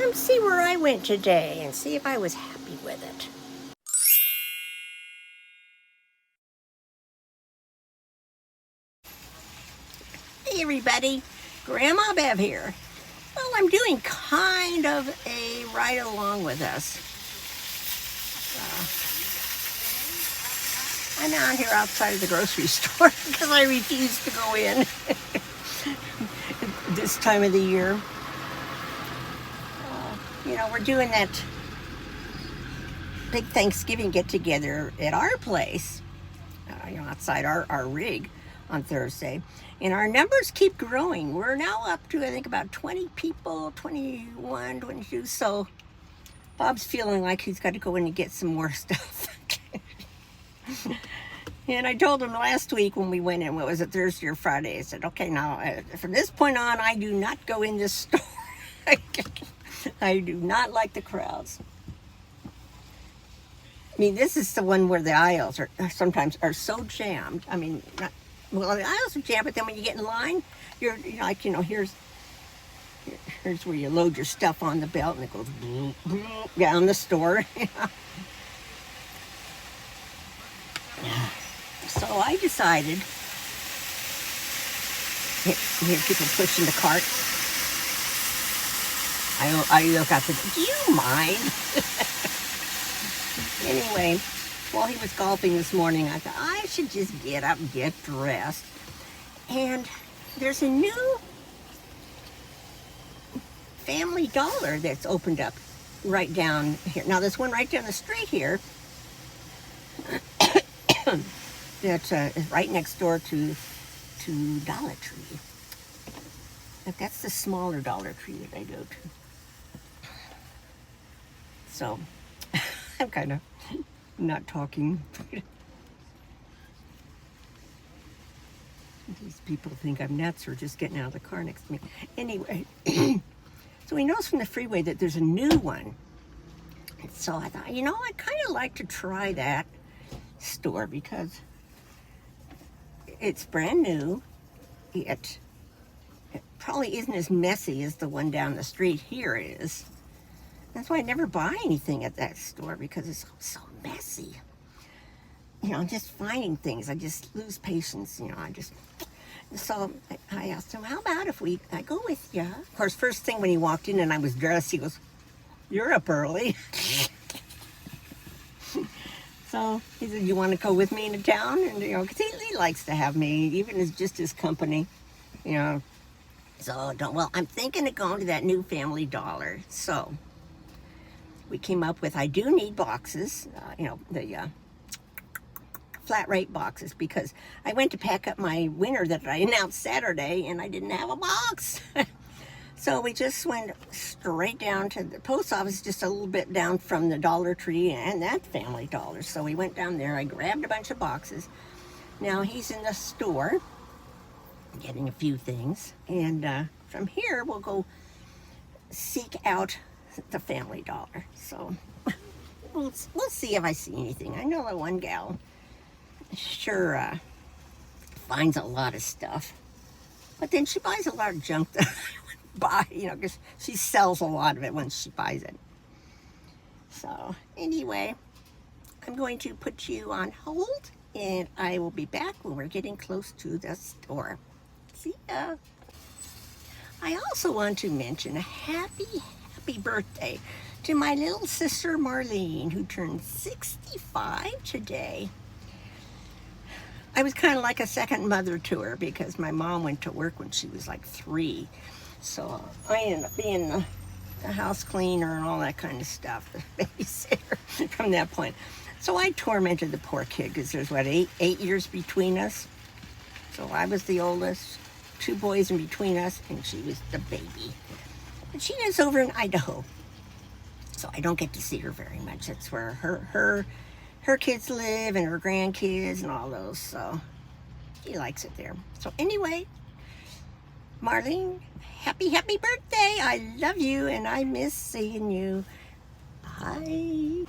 come see where I went today and see if I was happy with it. Hey everybody, Grandma Bev here. Well, I'm doing kind of a ride along with us. I'm out here outside of the grocery store because I refuse to go in this time of the year. We're doing that big Thanksgiving get-together at our place, outside our rig on Thursday. And our numbers keep growing. We're now up to, I think, about 20 people, 21, 22. So Bob's feeling like he's got to go in and get some more stuff. And I told him last week when we went in, what was it, Thursday or Friday, I said, okay, now, from this point on, I do not go in this store. I do not like the crowds. I mean, this is the one where the aisles are sometimes so jammed. I mean, the aisles are jammed, but then when you get in line, you're here's where you load your stuff on the belt, and it goes down the store. So I decided, here people pushing the cart. I look out, do you mind? Anyway, while he was golfing this morning, I thought I should just get up and get dressed. And there's a new Family Dollar that's opened up right down here. Now, there's one right down the street here that is right next door to Dollar Tree. But that's the smaller Dollar Tree that I go to. So, I'm kind of not talking. These people think I'm nuts or just getting out of the car next to me. Anyway, so he knows from the freeway that there's a new one. And so I thought, I'd kind of like to try that store because it's brand new. It probably isn't as messy as the one down the street here is. That's why I never buy anything at that store, because it's so messy. Just finding things, I just lose patience. So I asked him, how about if I go with you? Of course, first thing when he walked in and I was dressed, he goes, you're up early. So he said, you want to go with me into town? And, because he likes to have me, even as just his company, So, I'm thinking of going to that new Family Dollar. So we came up with, I do need boxes, the flat rate boxes, because I went to pack up my winter that I announced Saturday and I didn't have a box. So we just went straight down to the post office, just a little bit down from the Dollar Tree and that Family Dollar. So we went down there, I grabbed a bunch of boxes. Now he's in the store getting a few things, and from here we'll go seek out the Family Dollar. So we'll see if I see anything. I know that one gal sure finds a lot of stuff, but then she buys a lot of junk that I would buy, because she sells a lot of it once she buys it. So anyway, I'm going to put you on hold, and I will be back when we're getting close to the store. See ya. I also want to mention a happy birthday to my little sister Marlene, who turned 65 today. I was kind of like a second mother to her because my mom went to work when she was like 3. So I ended up being the house cleaner and all that kind of stuff, the babysitter from that point. So I tormented the poor kid because there's, 8 years between us. So I was the oldest, 2 boys in between us, and she was the baby. And she lives over in Idaho. So I don't get to see her very much. That's where her kids live and her grandkids and all those. So she likes it there. So anyway, Marlene, happy birthday. I love you and I miss seeing you. Bye.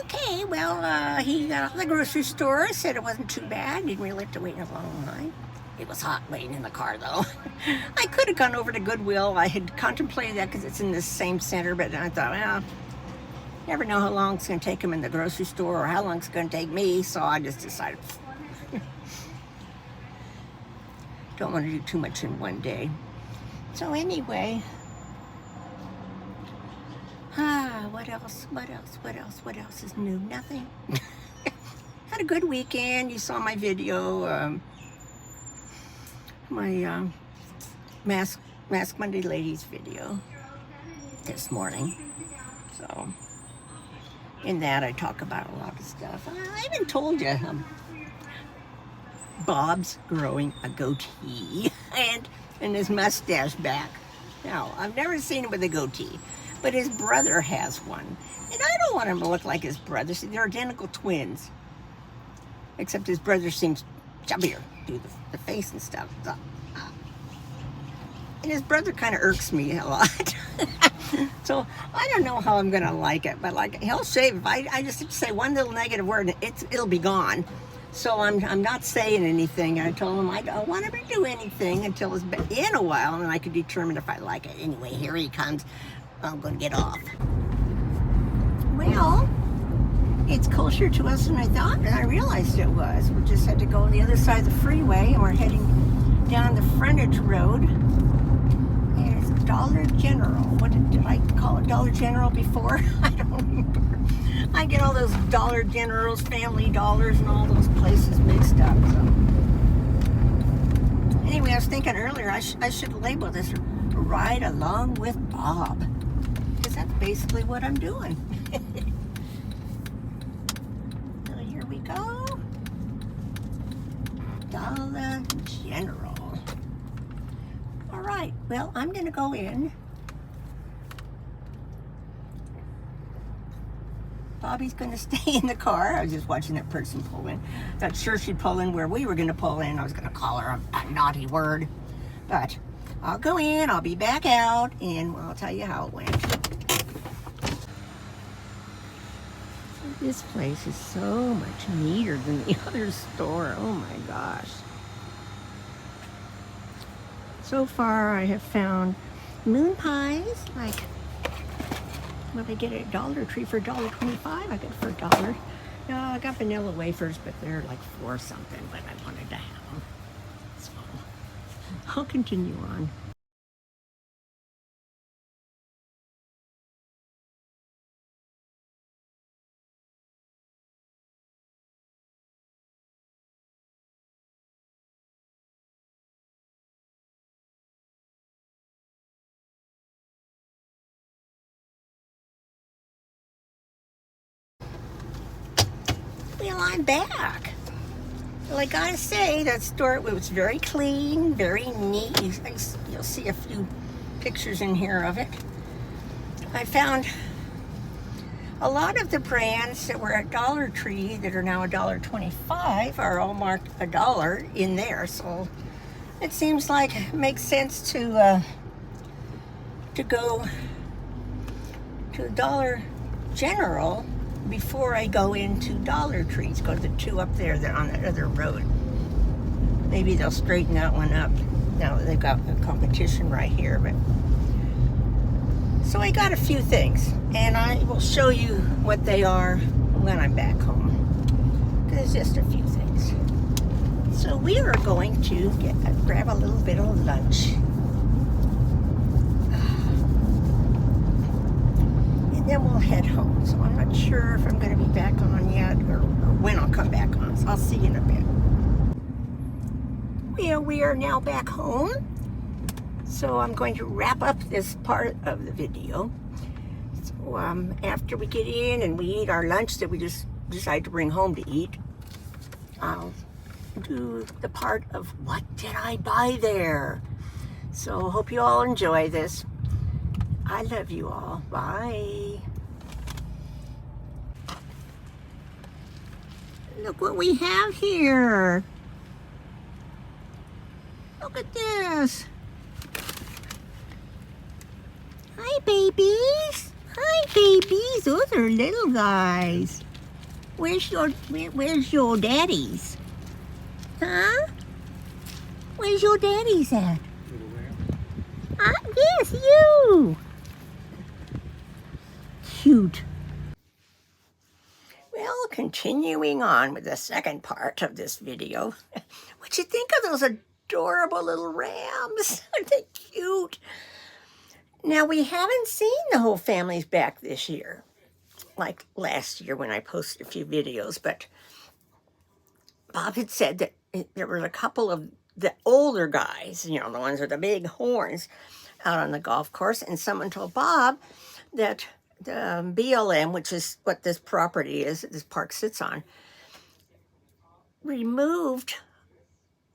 Okay, well, he got out of the grocery store, said it wasn't too bad. Didn't really have to wait in a long line. It was hot waiting in the car, though. I could have gone over to Goodwill. I had contemplated that because it's in the same center, but I thought, well, never know how long it's going to take them in the grocery store or how long it's going to take me, so I just decided, don't want to do too much in one day. So anyway, what else is new? Nothing. Had a good weekend. You saw my video, my Mask Monday Ladies video this morning. So in that I talk about a lot of stuff. I even told you Bob's growing a goatee and his mustache back. Now, I've never seen him with a goatee, but his brother has one. And I don't want him to look like his brother. See, they're identical twins. Except his brother seems chubbier, do the face and stuff. And his brother kind of irks me a lot. So I don't know how I'm going to like it, but like he'll shave. If I just say one little negative word, it'll be gone. So I'm not saying anything. I told him I don't want him to do anything until it's been in a while, and I can determine if I like it. Anyway, here he comes. I'm going to get off. Well, it's closer to us than I thought, and I realized it was. We just had to go on the other side of the freeway, and we're heading down the frontage road. And it's Dollar General. What did I call it? Dollar General before? I don't remember. I get all those Dollar Generals, Family Dollars, and all those places mixed up. So. Anyway, I was thinking earlier I should label this Ride Along with Bob, because that's basically what I'm doing. So here we go. Dollar General. All right, well, I'm going to go in. Bobby's going to stay in the car. I was just watching that person pull in. Not sure she'd pull in where we were going to pull in. I was going to call her a naughty word. But I'll go in, I'll be back out, and I'll tell you how it went. This place is so much neater than the other store. Oh my gosh. So far I have found moon pies, like what I get at Dollar Tree for $1.25. I got it for $1. No, I got vanilla wafers, but they're like $4 something, but I wanted to have them. So I'll continue on. Well, I'm back. Well, I gotta say, that store was very clean, very neat. You'll see a few pictures in here of it. I found a lot of the brands that were at Dollar Tree that are now $1.25 are all marked $1 in there. So it seems like it makes sense to go to Dollar General before I go into Dollar Trees. Go to the two up there that on that other road. Maybe they'll straighten that one up now that they've got a competition right here. But so I got a few things, and I will show you what they are when I'm back home. There's just a few things. So we are going to grab a little bit of lunch. Then we'll head home. So I'm not sure if I'm going to be back on yet or when I'll come back on. So I'll see you in a bit. Well, we are now back home. So I'm going to wrap up this part of the video. So after we get in and we eat our lunch that we just decided to bring home to eat, I'll do the part of what did I buy there. So hope you all enjoy this. I love you all. Bye. Look what we have here. Look at this. Hi, babies. Hi, babies. Those are little guys. Where's your daddies? Huh? Where's your daddy's at? Yes, you. Cute. Well, continuing on with the second part of this video. What'd you think of those adorable little rams? Aren't they cute? Now, we haven't seen the whole families back this year, like last year when I posted a few videos, but Bob had said that there were a couple of the older guys, you know, the ones with the big horns, out on the golf course, and someone told Bob that the BLM, which is what this property is that this park sits on, removed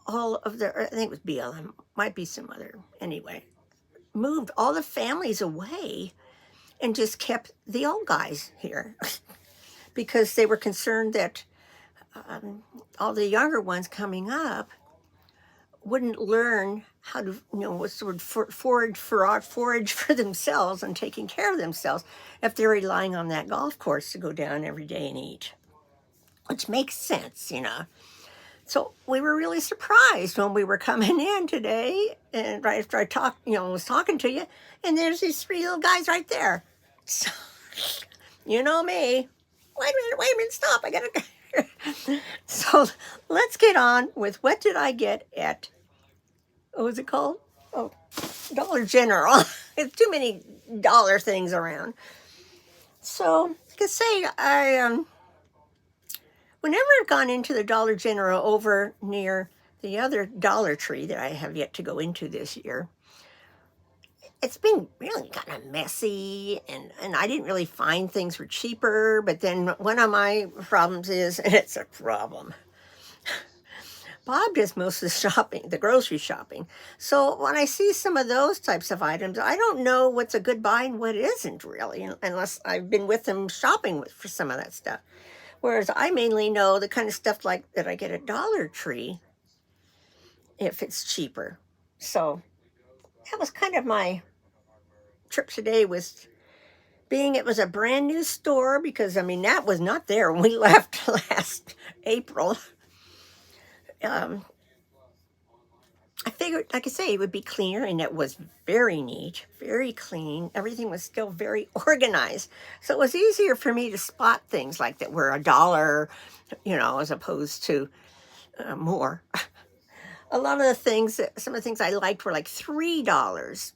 all of the, I think it was BLM, might be some other, anyway, moved all the families away and just kept the old guys here because they were concerned that all the younger ones coming up wouldn't learn how to, you know, what sort of forage for themselves and taking care of themselves if they're relying on that golf course to go down every day and eat, which makes sense, you know. So we were really surprised when we were coming in today, and right after I was talking to you, and there's these three little guys right there. So, you know me. Wait a minute, stop, I gotta. So let's get on with what did I get at, what was it called? Oh, Dollar General. There's too many dollar things around. So, like I say, whenever I've gone into the Dollar General over near the other Dollar Tree that I have yet to go into this year, it's been really kind of messy, and I didn't really find things for cheaper, but then one of my problems is, and it's a problem, Bob does most of the shopping, the grocery shopping. So when I see some of those types of items, I don't know what's a good buy and what isn't really, unless I've been with him shopping for some of that stuff. Whereas I mainly know the kind of stuff like that I get at Dollar Tree if it's cheaper. So that was kind of my trip today, was being it was a brand new store, because I mean that was not there when we left last April. I figured, like I say, it would be cleaner, and it was very neat, very clean. Everything was still very organized. So it was easier for me to spot things like that were $1, you know, as opposed to more. A lot of the things, some of the things I liked were like $3.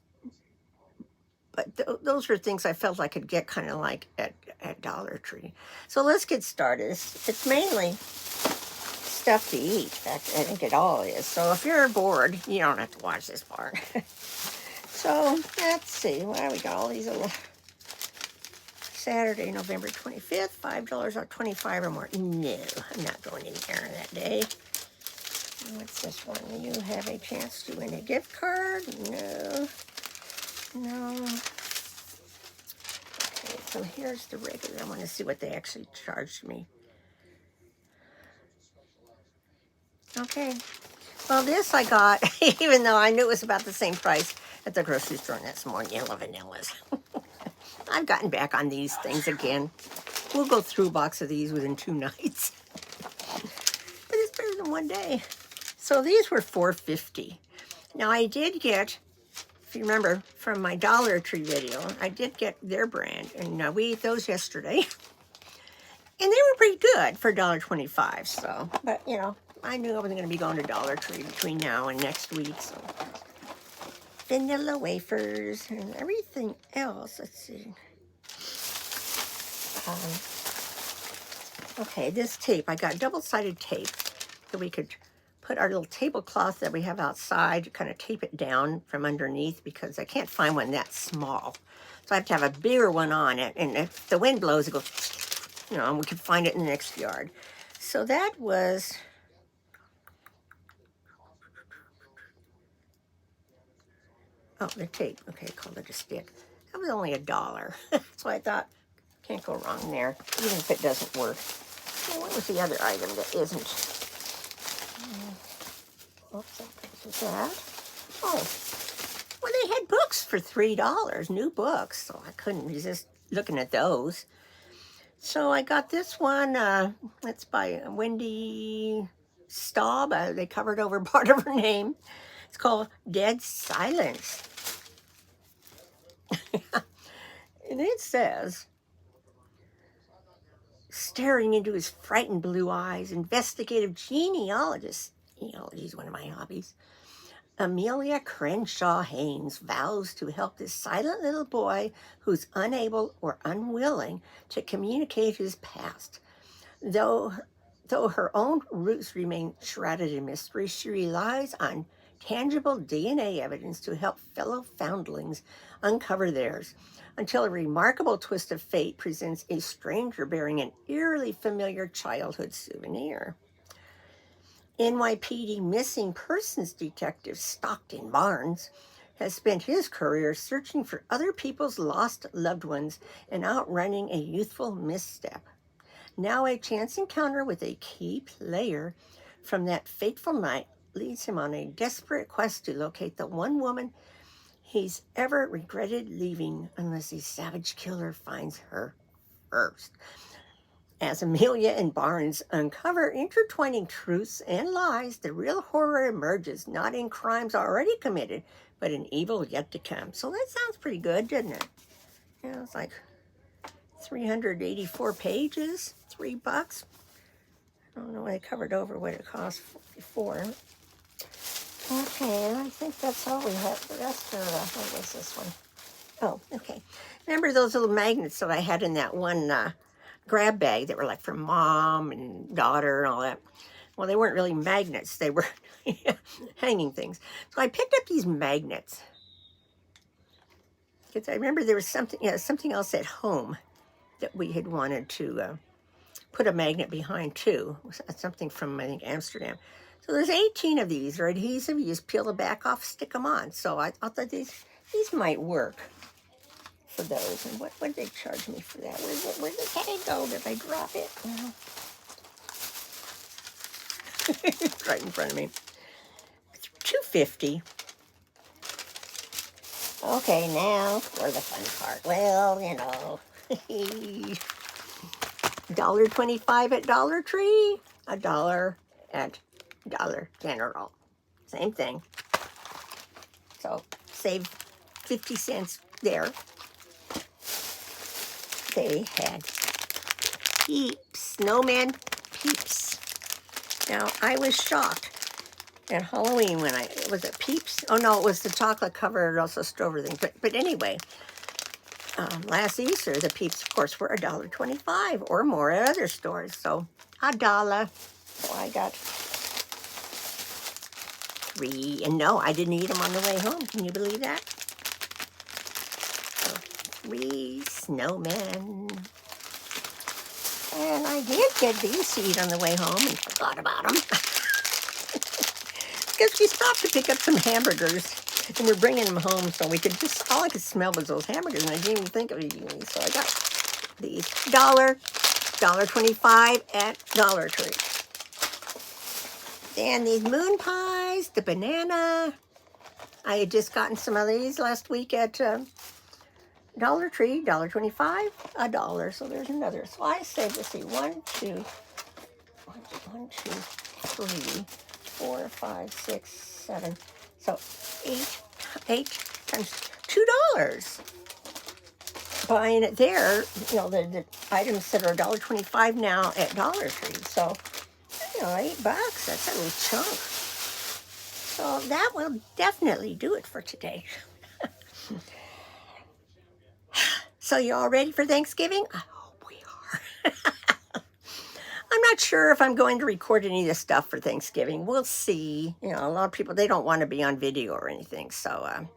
But those were things I felt I could get kind of like at Dollar Tree. So let's get started. It's mainly stuff to eat. In fact, I think it all is. So if you're bored, you don't have to watch this part. So let's see. What have we got? All these little Saturday, November 25th, $5 off 25 or more. No, I'm not going in there that day. What's this one? You have a chance to win a gift card? No. No. Okay, so here's the regular. I want to see what they actually charged me. Okay. Well, this I got, even though I knew it was about the same price at the grocery store, and that's more yellow vanillas. I've gotten back on these things again. We'll go through a box of these within 2 nights. But it's better than one day. So these were $4.50. Now I did get, if you remember from my Dollar Tree video, I did get their brand, and we ate those yesterday. And they were pretty good for $1.25. So, but you know, I knew I wasn't going to be going to Dollar Tree between now and next week. So, vanilla wafers and everything else. Let's see. Okay, this tape. I got double-sided tape so we could put our little tablecloth that we have outside, kind of tape it down from underneath, because I can't find one that small. So I have to have a bigger one on it. And if the wind blows, it goes, you know, and we could find it in the next yard. So that was... Oh, the tape. Okay, I called it a stick. That was only $1. So I thought, can't go wrong there, even if it doesn't work. Well, what was the other item that isn't? Oops, is that? Oh, well, they had books for $3, new books. So I couldn't resist looking at those. So I got this one. It's by Wendy Staub. They covered over part of her name. It's called Dead Silence. And it says, staring into his frightened blue eyes, investigative genealogist, genealogy is one of my hobbies, Amelia Crenshaw Haynes vows to help this silent little boy who's unable or unwilling to communicate his past. Though her own roots remain shrouded in mystery, she relies on tangible DNA evidence to help fellow foundlings uncover theirs, until a remarkable twist of fate presents a stranger bearing an eerily familiar childhood souvenir. NYPD missing persons detective Stockton Barnes has spent his career searching for other people's lost loved ones and outrunning a youthful misstep. Now a chance encounter with a key player from that fateful night leads him on a desperate quest to locate the one woman he's ever regretted leaving, unless a savage killer finds her first. As Amelia and Barnes uncover intertwining truths and lies, the real horror emerges, not in crimes already committed, but in evil yet to come. So that sounds pretty good, doesn't it? Yeah, it's like 384 pages, $3. I don't know why I covered over what it cost before. Okay, I think that's all we have. The rest are, what was this one? Oh, okay. Remember those little magnets that I had in that one grab bag that were like for mom and daughter and all that? Well, they weren't really magnets. They were hanging things. So I picked up these magnets. Because I remember there was something else at home that we had wanted to put a magnet behind too. Something from, I think, Amsterdam. So there's 18 of these. They're adhesive. You just peel the back off, stick them on. So I thought these might work for those. And what did they charge me for that? Where did the tag go? Did I drop it? No. It's right in front of me. It's $2.50. Okay, now for the fun part. Well, you know, $1.25 at Dollar Tree, $1 at Dollar General. Same thing. So save 50 cents there. They had Peeps, snowman Peeps. Now, I was shocked at Halloween when was it Peeps? Oh no, it was the chocolate covered also Stover thing. But anyway, last Easter, the Peeps, of course, were $1.25 or more at other stores. So $1. So I got 3. And no, I didn't eat them on the way home. Can you believe that? So 3 snowmen. And I did get these to eat on the way home and forgot about them. Because we stopped to pick up some hamburgers and we're bringing them home so we could all I could smell was those hamburgers and I didn't even think of eating these. So I got these. $1.25 at Dollar Tree. And these moon pies, the banana. I had just gotten some of these last week at Dollar Tree, $1.25, $1. So there's another. So I saved, let's see, 1, 2, 3, 4, 5, 6, 7. So 8 times $2. Buying it there, you know, the items that are $1.25 now at Dollar Tree. So, you know, $8, that's a little chunk. So that will definitely do it for today. So you all ready for Thanksgiving? I hope we are. I'm not sure if I'm going to record any of this stuff for Thanksgiving. We'll see. You know, a lot of people, they don't want to be on video or anything. So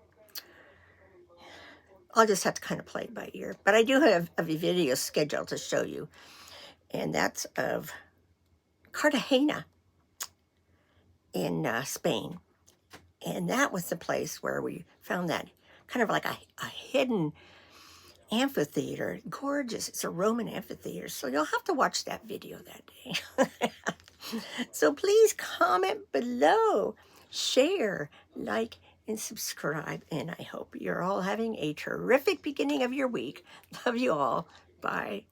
I'll just have to kind of play it by ear. But I do have a video scheduled to show you. And that's of Cartagena in Spain. And that was the place where we found that kind of like a hidden amphitheater. Gorgeous. It's a Roman amphitheater. So you'll have to watch that video that day. So please comment below, share, like, and subscribe. And I hope you're all having a terrific beginning of your week. Love you all. Bye.